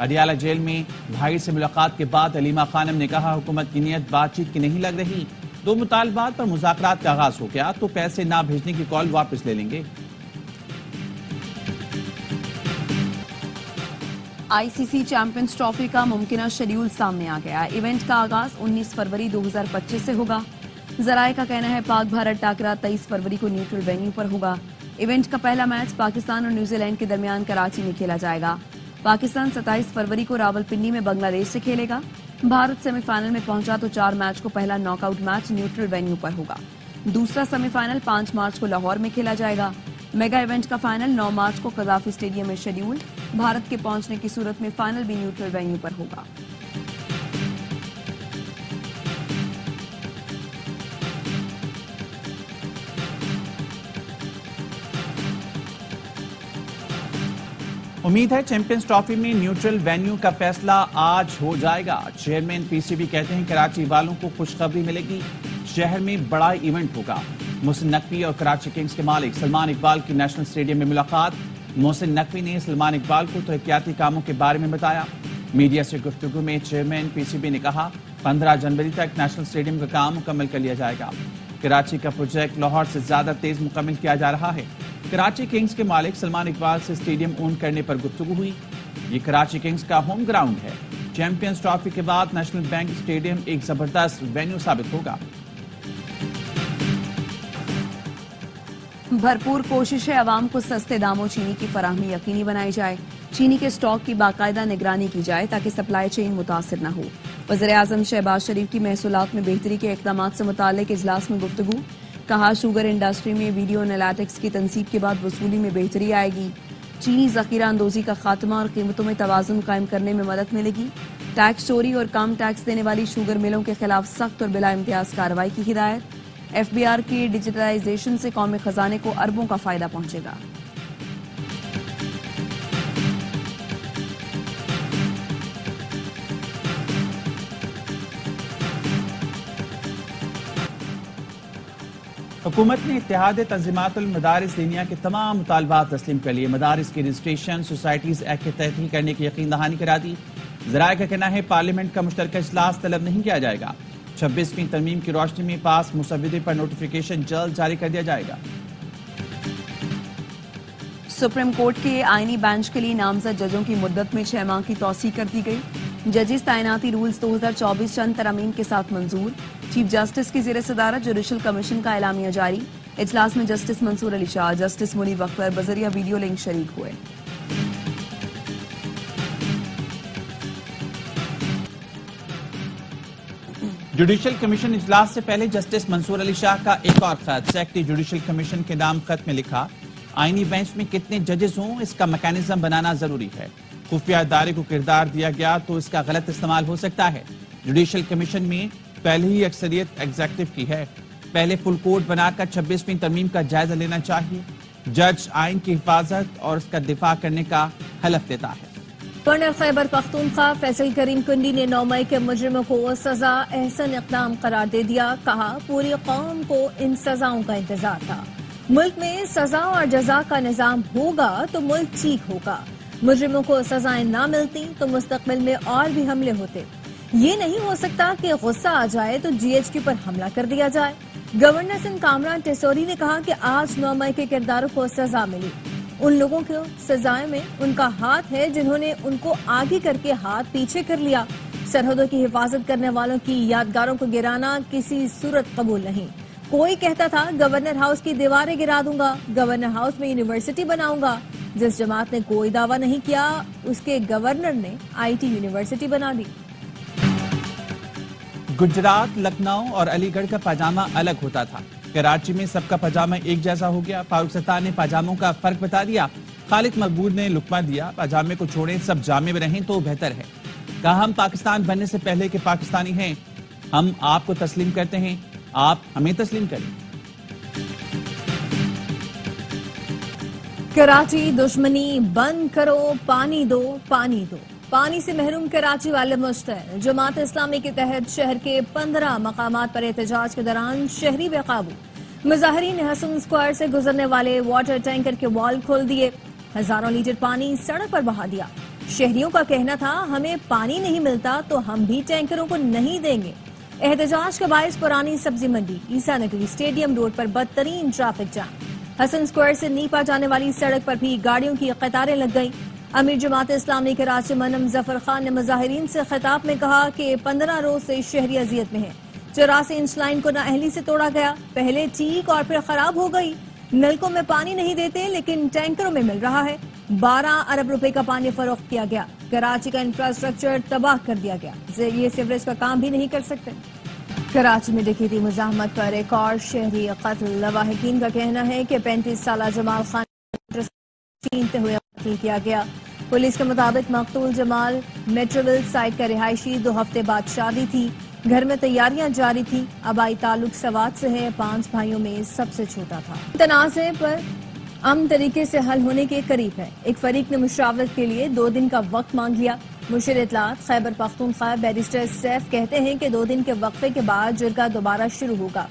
Adiala jail میں بھائی سے ملاقات کے بعد علیمہ خانم نے کہا حکومت کی نیت بات چیت کی نہیں لگ رہی، 2 مطالبات پر مذاکرات کا آغاز ہو گیا تو پیسے نہ بھیجنے کی کال واپس لے لیں گے۔ آئی سی سی چیمپئنز ٹرافی کا ممکنہ شیڈیول سامنے آ گیا۔ ایونٹ کا آغاز 19 فروری 2025 سے ہوگا۔ ذرائع کا کہنا ہے پاک بھارت ٹاکرا 23 فروری کو نیوٹرل وینیو پر ہوگا۔ ایونٹ کا پہلا میچ پاکستان اور نیوزی لینڈ کے درمیان کراچی میں کھیلا جائے گا۔ پاکستان 27 فروری کو راولپنڈی میں بنگلہ دیش سے کھیلے گا۔ بھارت سیمی فائنل میں پہنچا تو 4 میچ کو پہلا knock out match neutral venue پر ہوگا۔ دوسرا سیمی فائنل 5 مارچ کو لاہور میں کھیلا جائے گا۔ میگا ایونٹ کا فائنل 9 مارچ کو قذافی اسٹیڈیم میں شیڈیول۔ بھارت کے پہنچنے کی صورت میں فائنل بھی نیوٹرل وینیو پر ہوگا۔ امید ہے چیمپئنز ٹرافی میں نیوٹرل وینیو کا فیصلہ آج ہو جائے گا۔ چیئرمین پی سی بی کہتے ہیں کراچی والوں کو خوشخبری ملے گی، شہر میں بڑا ایونٹ ہوگا۔ محسن نقوی اور کراچی کنگز کے مالک سلمان اقبال کی نیشنل اسٹیڈیم میں ملاقات۔ محسن نقوی نے سلمان اقبال کو ترقیاتی کاموں کے بارے میں بتایا۔ میڈیا سے گفتگو میں چیئرمین پی سی بی نے کہا 15 جنوری تک نیشنل اسٹیڈیم کا کام مکمل کر لیا جائے گا۔ کراچی کا پروجیکٹ لاہور سے زیادہ تیز مکمل کیا جا رہا ہے۔ کراچی کنگز کے مالک سلمان اقبال سے اسٹیڈیم اون کرنے پر گفتگو ہوئی۔ یہ کراچی کنگز کا ہوم گراؤنڈ ہے۔ چیمپئنز ٹرافی کے بعد نیشنل بینک اسٹیڈیم ایک زبردست وینیو ثابت ہوگا۔ بھرپور کوشش ہے عوام کو سستے داموں چینی کی فراہمی یقینی بنائی جائے۔ چینی کے سٹاک کی باقاعدہ نگرانی کی جائے تاکہ سپلائی چین متاثر نہ ہو۔ وزیراعظم شہباز شریف کی محصولات میں بہتری کے اقدامات سے متعلق اجلاس میں گفتگو۔ کہا شوگر انڈسٹری میں ویڈیو انالیٹکس کی تنصیب کے بعد وصولی میں بہتری آئے گی۔ چینی ذخیرہ اندوزی کا خاتمہ اور قیمتوں میں توازن قائم کرنے میں مدد ملے گی۔ ٹیکس چوری اور کم ٹیکس دینے والی شوگر ملوں کے خلاف سخت اور بلا امتیاز کارروائی کی ہدایت۔ ایف بی آر کی ڈیجیٹلائزیشن سے قومی خزانے کو اربوں کا فائدہ پہنچے گا۔ حکومت نے اتحاد تنظیمات المدارس دینیہ کے تمام مطالبات تسلیم کر لیے۔ مدارس کی رجسٹریشن سوسائٹیز ایکٹ کے تحت ہی کرنے کی یقین دہانی کرا دی۔ ذرائع کا کہنا ہے پارلیمنٹ کا مشترکہ اجلاس طلب نہیں کیا جائے گا۔ 26ویں ترمیم کی روشنی میں پاس مسودے پر نوٹیفیکیشن جلد جاری کر دیا جائے گا۔ سپریم کورٹ کے آئینی بینچ کے لیے نامزد ججوں کی مدت میں 6 ماہ کی توسیع کر دی گئی۔ ججز تعیناتی رولز 2024 چند ترامیم کے ساتھ منظور۔ چیف جسٹس کی زیر صدارت جوڈیشل کمیشن کا اعلامیہ جاری۔ اجلاس میں جسٹس منصور علی شاہ، جسٹس منیب اختر بذریعہ ویڈیو لنک شریک ہوئے۔ جوڈیشل کمیشن اجلاس سے پہلے جسٹس منصور علی شاہ کا ایک اور خط۔ سیکرٹری جوڈیشل کمیشن کے نام خط میں لکھا آئینی بینچ میں کتنے ججز ہوں اس کا میکانزم بنانا ضروری ہے۔ خفیہ ادارے کو کردار دیا گیا تو اس کا غلط استعمال ہو سکتا ہے۔ جوڈیشل کمیشن میں پہلے ہی اکثریت ایگزیکٹو کی ہے۔ پہلے فل کوڈ بنا کر 26ویں ترمیم کا جائزہ لینا چاہیے۔ جج آئین کی حفاظت اور اس کا دفاع کرنے کا حلف دیتا ہے۔ گورنر خیبر پختونخوا فیصل کریم کنڈی نے 9 مئی کے مجرموں کو سزا احسن اقدام قرار دے دیا۔ کہا پوری قوم کو ان سزاؤں کا انتظار تھا۔ ملک میں سزا اور جزا کا نظام ہوگا تو ملک ٹھیک ہوگا۔ مجرموں کو سزائیں نہ ملتی تو مستقبل میں اور بھی حملے ہوتے۔ یہ نہیں ہو سکتا کہ غصہ آ جائے تو جی ایچ کیو پر حملہ کر دیا جائے۔ گورنر سندھ کامران ٹیسوری نے کہا کہ آج 9 مئی کے کرداروں کو سزا ملی۔ ان لوگوں کو سزائیں میں ان کا ہاتھ ہے جنہوں نے ان کو آگے کر کے ہاتھ پیچھے کر لیا۔ سرحدوں کی حفاظت کرنے والوں کی یادگاروں کو گرانا کسی صورت قبول نہیں۔ کوئی کہتا تھا گورنر ہاؤس کی دیواریں گرا دوں گا، گورنر ہاؤس میں یونیورسٹی بناؤں گا۔ جس جماعت نے کوئی دعویٰ نہیں کیا اس کے گورنر نے آئی ٹی یونیورسٹی بنا دی۔ گجرات، لکھنؤ اور علی گڑھ کا پاجامہ الگ ہوتا تھا۔ کراچی میں سب کا پاجامہ ایک جیسا ہو گیا۔ فاروق ستار نے پاجاموں کا فرق بتا دیا۔ خالد مقبول نے لقمہ دیا، پاجامے کو چھوڑیں سب جامع میں رہیں تو بہتر ہے۔ کہا ہم پاکستان بننے سے پہلے کے پاکستانی ہیں، ہم آپ کو تسلیم کرتے ہیں، آپ ہمیں تسلیم کریں۔ کراچی دشمنی بند کرو، پانی دو، پانی دو۔ پانی سے محروم کراچی والے مشتعل۔ جماعت اسلامی کے تحت شہر کے 15 مقامات پر احتجاج کے دوران شہری بے قابو۔ مظاہرین نے حسن اسکوائر سے گزرنے والے واٹر ٹینکر کے وال کھول دیے، ہزاروں لیٹر پانی سڑک پر بہا دیا۔ شہریوں کا کہنا تھا ہمیں پانی نہیں ملتا تو ہم بھی ٹینکروں کو نہیں دیں گے۔ احتجاج کے باعث پرانی سبزی منڈی عیسیٰ نگری اسٹیڈیم روڈ پر بدترین ٹریفک جام۔ حسن اسکوائر سے نیپا جانے والی سڑک پر بھی گاڑیوں کی قطاریں لگ گئیں۔ امیر جماعت اسلامی کراچی منم ظفر خان نے مظاہرین سے خطاب میں کہا کہ 15 روز سے شہری اذیت میں ہیں۔ 84 انچ لائن کو نااہلی سے توڑا گیا، پہلے ٹھیک اور پھر خراب ہو گئی۔ نلکوں میں پانی نہیں دیتے لیکن ٹینکروں میں مل رہا ہے۔ 12 ارب روپے کا پانی فروخت کیا گیا۔ کراچی کا انفراسٹرکچر تباہ کر دیا گیا، یہ سیوریج کا کام بھی نہیں کر سکتے۔ کراچی میں دکھی تھی مزاحمت پر ایک اور شہری قتل۔ لواحقین کا کہنا ہے کہ 35 سالہ جمال خان چھینتے ہوئے قتل کیا گیا۔ پولیس کے مطابق مقتول جمال میٹروول سائٹ کا رہائشی، 2 ہفتے بعد شادی تھی، گھر میں تیاریاں جاری تھی، آبائی تعلق سوات سے ہے، 5 بھائیوں میں سب سے چھوٹا تھا۔ تنازع پر امن طریقے سے حل ہونے کے قریب ہے۔ ایک فریق نے مشاورت کے لیے 2 دن کا وقت مانگ لیا۔ مشیر اطلاعات خیبر پختونخوا بیرسٹر سیف کہتے ہیں کہ 2 دن کے وقفے کے بعد جرگہ دوبارہ شروع ہوگا۔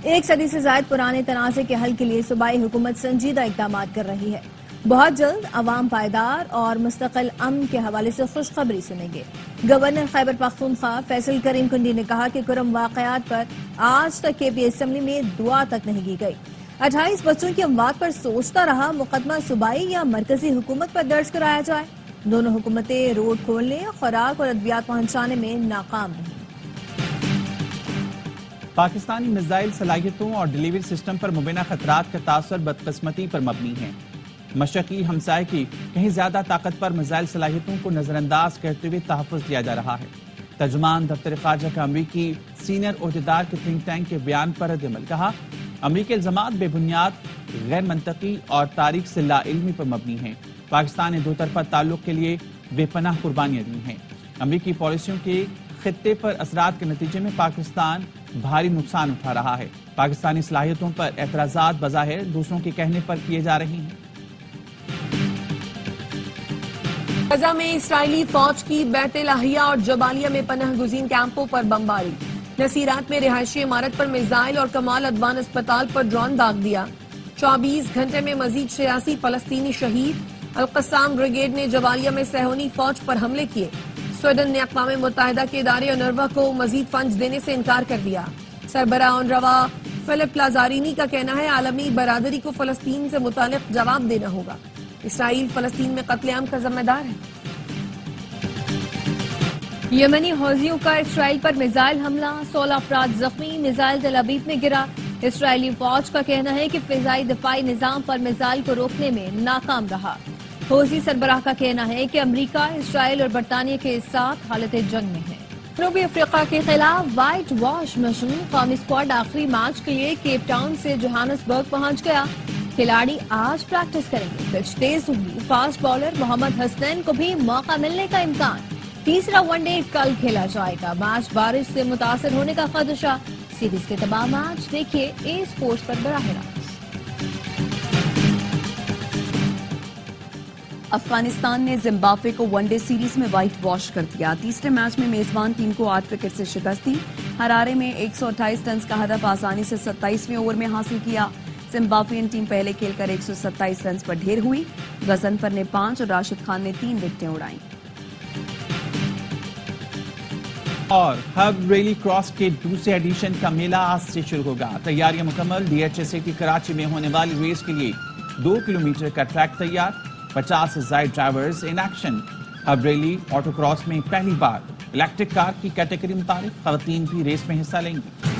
1 صدی سے زائد پرانے تنازع کے حل کے لیے صوبائی حکومت سنجیدہ اقدامات کر رہی ہے۔ بہت جلد عوام پائیدار اور مستقل امن کے حوالے سے خوشخبری سنیں گے۔ گورنر خیبر پختونخوا فیصل کریم کنڈی نے کہا کہ کرم واقعات پر آج تک کے پی اسمبلی میں دعا تک نہیں کی گئی۔ 28 بچوں کی اموات پر سوچتا رہا مقدمہ صوبائی یا مرکزی حکومت پر درج کرایا جائے۔ دونوں حکومتیں روڈ کھولنے، خوراک اور ادویات پہنچانے میں ناکام رہیں۔ پاکستانی میزائل صلاحیتوں اور ڈیلیوری سسٹم پر مبینہ خطرات کا تاثر بدقسمتی پر مبنی ہے۔ مشرقی ہمسائے کی کہیں زیادہ طاقت پر میزائل صلاحیتوں کو نظر انداز کرتے ہوئے تحفظ دیا جا رہا ہے۔ ترجمان دفتر خارجہ کا امریکی سینئر عہدیدار کے تھنک ٹینک کے بیان پر رد عمل، کہا امریکی الزامات بے بنیاد، غیر منطقی اور تاریخ سے لا علمی پر مبنی ہیں۔ پاکستان نے 2 طرفہ تعلق کے لیے بے پناہ قربانیاں دی ہیں۔ امریکی پالیسیوں کے خطے پر اثرات کے نتیجے میں پاکستان بھاری نقصان اٹھا رہا ہے۔ پاکستانی صلاحیتوں پر اعتراضات بظاہر دوسروں کے کہنے پر کیے جا رہے ہیں۔ غزہ میں اسرائیلی فوج کی بیت لاہیہ اور جبالیہ میں پناہ گزین کیمپوں پر بمباری۔ نصیرات میں رہائشی عمارت پر میزائل اور کمال ادوان اسپتال پر ڈرون داغ دیا۔ 24 گھنٹے میں مزید 86 فلسطینی شہید۔ القسام بریگیڈ نے جبالیہ میں صہیونی فوج پر حملے کیے۔ سویڈن نے اقوام متحدہ کے ادارے اونروا کو مزید فنڈز دینے سے انکار کر دیا۔ سربراہ اونروا فلپ لازارینی کا کہنا ہے عالمی برادری کو فلسطین سے متعلق جواب دینا ہوگا۔ اسرائیل فلسطین میں قتل عام کا ذمہ دار ہے۔ یمنی حوثیوں کا اسرائیل پر میزائل حملہ، 16 افراد زخمی، میزائل تل ابیب میں گرا۔ اسرائیلی فوج کا کہنا ہے کہ فضائی دفاعی نظام پر میزائل کو روکنے میں ناکام رہا۔ حوثی سربراہ کا کہنا ہے کہ امریکہ، اسرائیل اور برطانیہ کے ساتھ حالت جنگ میں ہے۔ جنوبی افریقہ کے خلاف وائٹ واش مشہور قومی اسکواڈ آخری میچ کے لیے کیپ ٹاؤن سے جوہانسبرگ پہنچ گیا۔ کھلاڑی آج پریکٹس کریں گے۔ پچ تیز ہوگی، فاسٹ بالر محمد حسنین کو بھی موقع ملنے کا امکان۔ تیسرا ون ڈے کل کھیلا جائے گا۔ میچ بارش سے متاثر ہونے کا خدشہ۔ سیریز کے تمام میچ دیکھیے اے اسپورٹس پر براہ راست۔ افغانستان نے زمبابوے کو ون ڈے سیریز میں وائٹ واش کر دیا۔ تیسرے میچ میں میزبان ٹیم کو 8 وکٹ سے شکست دی۔ ہرارے میں 128 رنز کا ہدف آسانی سے 27ویں اوور میں حاصل کیا۔ زمبابوین ٹیم پہلے کھیل کر 127 رنز پر ڈھیر ہوئی۔ غضنفر نے 5 اور راشد خان نے 3 وکٹیں اڑائیں۔ اور ہب ریلی کراس کے دوسرے ایڈیشن کا میلہ آج سے شروع ہوگا۔ تیاریاں مکمل۔ D H S C T Karachi میں ہونے والی ریس کے لیے 2 کلومیٹر کا ٹریک تیار، 50 سے زائد drivers in action. Hub rally autocross میں پہلی بار الیکٹرک کار کی کیٹیگری متعارف، خواتین بھی ریس میں حصہ لیں گی۔